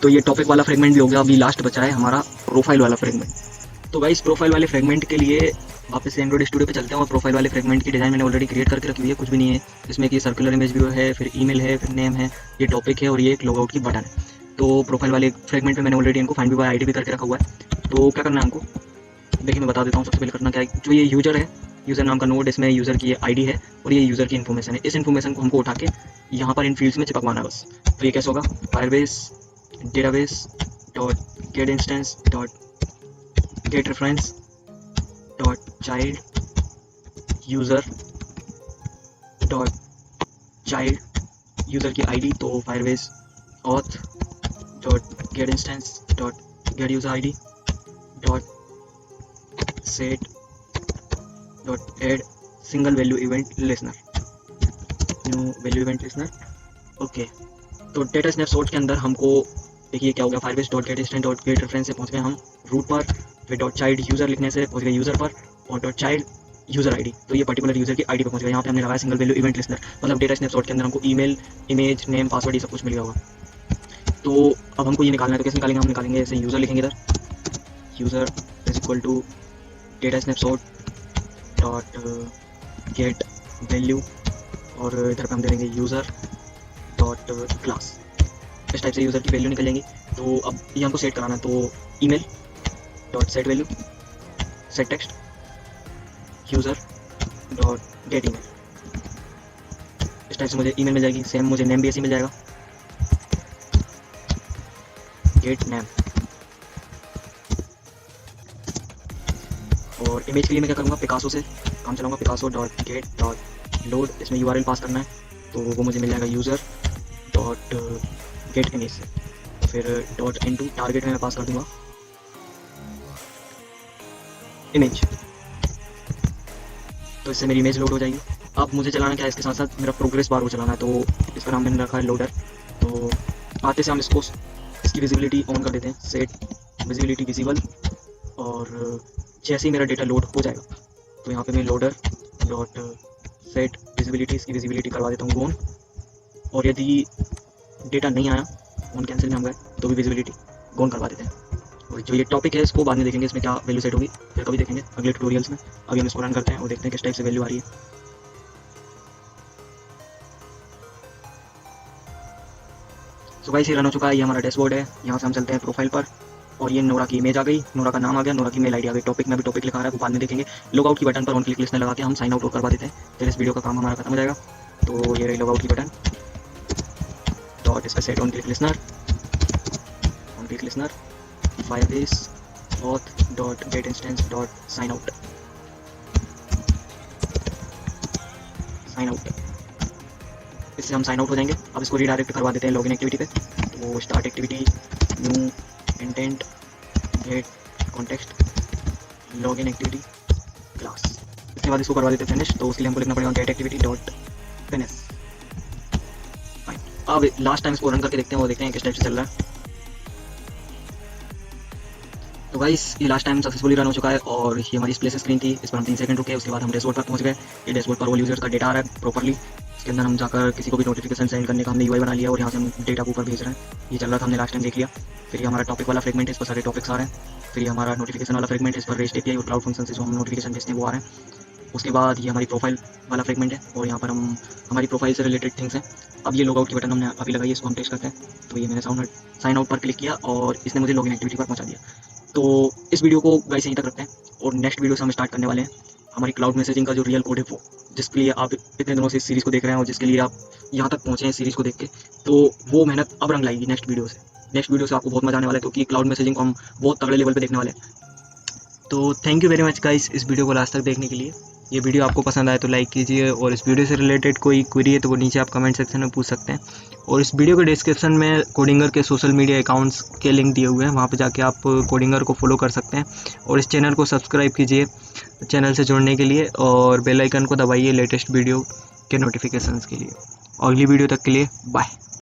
तो ये टॉपिक वाला फ्रेगमेंट भी हो गया। अभी लास्ट बचा है हमारा प्रोफाइल वाला फ्रेगमेंट। तो गाइस प्रोफाइल वाले फ्रेगमेंट के लिए वापस से एंड्रॉइड स्टूडियो पे चलते हैं और प्रोफाइल वाले फ्रेगमेंट की डिज़ाइन मैंने ऑलरेडी क्रिएट करके रखी हुई है, कुछ भी नहीं है इसमें कि सर्कुलर इमेज व्यू है, फिर ईमेल है, फिर नेम है, ये टॉपिक है और ये एक लॉगआउट की बटन है। तो प्रोफाइल वाले फ्रेगमेंट में मैंने ऑलरेडी इनको फाइंड बाय आईडी भी करके रखा हुआ है। तो क्या करना है हमको, देखिए मैं बता देता हूँ। सबसे पहले करना क्या है, जो ये यूजर है, यूज़र नाम का नोड, इसमें यूज़र की आईडी है और ये यूज़र की इन्फॉर्मेशन है। इस इन्फॉर्मेशन को हमको उठा के यहाँ पर इन फील्ड्स में चिपकवाना है बस। तो ये कैसे होगा, Firebase database dot get instance dot get reference dot child user dot child user की आईडी, तो Firebase auth dot get instance dot get user ID dot set dot add single value event listener, new value event listener. Okay, तो data snapshot के अंदर हमको देखिए क्या हो गया, Firebase dot get instance dot get reference से पहुँच गए हम रूट पर, फिर डॉट चाइल्ड यूज़र लिखने से पहुँच गए यूज़र पर और डॉट चाइल्ड यूज़र आईडी, तो ये पर्टिकुलर यूज़र की आईडी पर पहुँच गया। यहाँ पे हमने लगाया सिंगल वैल्यू इवेंट लिसनर, मतलब डेटा स्नैपशॉट के अंदर हमको ईमेल, इमेज, नेम, पासवर्ड ये सब कुछ मिल गया होगा। तो अब हमको ये निकालना है, तो कैसे निकालेंगे, हम निकालेंगे ऐसे यूज़र लिखेंगे इधर, user is equal to data snapshot dot get value और इधर पे हम दे देंगे यूज़र डॉट क्लास। इस टाइप से यूज़र की वैल्यू निकल जाएंगी। तो अब ये हमको सेट कराना है, तो email dot set value set text user dot gate email, इस टाइप से मुझे ईमेल मिल जाएगी। सेम मुझे नेम भी ऐसे मिल जाएगा, गेट नेम। और इमेज के लिए मैं क्या करूँगा, पिकासो से काम चलाऊंगा, Picasso dot gate dot load, इसमें यूआरएल पास करना है, तो वो मुझे मिल जाएगा यूज़र डॉट गेट इमेज से, फिर डॉट इनटू टारगेट में मैं पास कर दूंगा इमेज, तो इससे मेरी इमेज लोड हो जाएगी। अब मुझे चलाना क्या है, इसके साथ साथ मेरा प्रोग्रेस बार को चलाना है, तो इसका नाम मैंने रखा है लोडर। तो आते से हम इसकी विजिबिलिटी ऑन कर देते हैं, सेट विजिबिलिटी विजिबल, और जैसे ही मेरा डेटा लोड हो जाएगा तो यहाँ पे मैं लोडर डॉट सेट विजिबिलिटी, इसकी विजिबिलिटी करवा देता हूँ गोन, और यदि डेटा नहीं आया, ऑन कैंसिल में हम गए, तो भी विजिबिलिटी गोन करवा देते हैं। और जो ये टॉपिक है इसको बाद में देखेंगे, इसमें क्या वैल्यू सेट होगी, फिर कभी देखेंगे अगले ट्यूटोरियल्स में। अभी हम इसको रन करते हैं और देखते हैं किस टाइप से वैल्यू आ रही है। सो गाइस ये रन हो चुका है, ये हमारा डैशबोर्ड है। यहाँ से हम चलते हैं प्रोफाइल पर और ये नोरा की इमेज आ गई, नोरा का नाम आ गया, नोरा की मेल आईडी आ गई, टॉपिक में भी टॉपिक लिखा रहा है, वो बाद में देखेंगे। लॉग आउट की बटन पर ऑन क्लिक लिस्टने लगा के हम साइन आउट करवा देते हैं, फिर इस वीडियो का काम हमारा खत्म हो जाएगा। तो ये रही लॉग आउट की बटन, डॉट इस पर set on click listener Firebase auth dot get instance dot sign out, इससे हम साइन आउट हो जाएंगे। अब इसको रीडायरेक्ट करवा देते हैं लॉगिन एक्टिविटी पे, तो start activity new intent get context login activity class, इसके बाद इसको करवा देते हैं फिनिश। तो उसके लिए हमको लिखना पड़ेगा गेट एक्टिविटी डॉट फिनिश। अब लास्ट टाइम इसको रन करके देखते हैं और देखते हैं किस टाइप से चल रहा है। तो गाइस ये लास्ट टाइम सक्सेसफुली रन हो चुका है और ये हमारी डिस्प्ले स्क्रीन थी, इस पर हम 3 सेकंड रुके, उसके बाद हम डैशबोर्ड पर पहुंच गए। ये डैशबोर्ड पर वो यूजर का डेटा आ रहा है प्रॉपरली, इसके अंदर हम जाकर किसी को भी नोटिफिकेशन सेंड करने का हमने यूआई बना लिया और यहाँ से हम डेटा को ऊपर भेज रहे हैं। ये चल रहा था, हमने लास्ट टाइम देख लिया। फिर ये हमारा टॉपिक वाला फ्रेगमेंट है, इस पर सारे टॉपिक्स आ रहे हैं। फिर ये हमारा नोटिफिकेशन वाला फ्रेगमेंट है, इस पर रेस्ट एपीआई और क्लाउड फंक्शन से जो हम नोटिफिकेशन भेजते हैं वो आ रहे हैं। उसके बाद ये हमारी प्रोफाइल वाला फ्रेगमेंट है और यहाँ पर हम हमारी प्रोफाइल से रिलेटेड थिंग्स हैं। अब ये लॉग आउट की बटन हमने अभी लगाई है, इसको हम टेस्ट करते हैं। तो ये मैंने साइन आउट पर क्लिक किया और इसने मुझे लॉगिन एक्टिविटी पर पहुँचा दिया। तो इस वीडियो को गाइस यहीं तक रखते हैं और नेक्स्ट वीडियो से हम स्टार्ट करने वाले हैं हमारी क्लाउड मैसेजिंग का जो रियल कोड है वो, जिसके लिए आप इतने दिनों से इस सीरीज़ को देख रहे हैं और जिसके लिए आप यहाँ तक पहुँचे हैं इस सीरीज़ को देख के, तो वो मेहनत अब रंग लाएगी नेक्स्ट वीडियो से। नेक्स्ट वीडियो से आपको बहुत मजा आने वाला है क्योंकि क्लाउड मैसेजिंग को हम बहुत तगड़े लेवल पे देखने वाले हैं। तो thank you very much guys इस वीडियो को लास्ट तक देखने के लिए। ये वीडियो आपको पसंद आए तो लाइक कीजिए और इस वीडियो से रिलेटेड कोई क्वेरी है तो वो नीचे आप कमेंट सेक्शन में पूछ सकते हैं। और इस वीडियो के डिस्क्रिप्शन में कोडिंगर के सोशल मीडिया अकाउंट्स के लिंक दिए हुए हैं, वहाँ पे जाके आप कोडिंगर को फॉलो कर सकते हैं और इस चैनल को सब्सक्राइब कीजिए चैनल से जुड़ने के लिए और बेल आइकन को दबाइए लेटेस्ट वीडियो के नोटिफिकेशंस के लिए। अगली वीडियो तक के लिए बाय।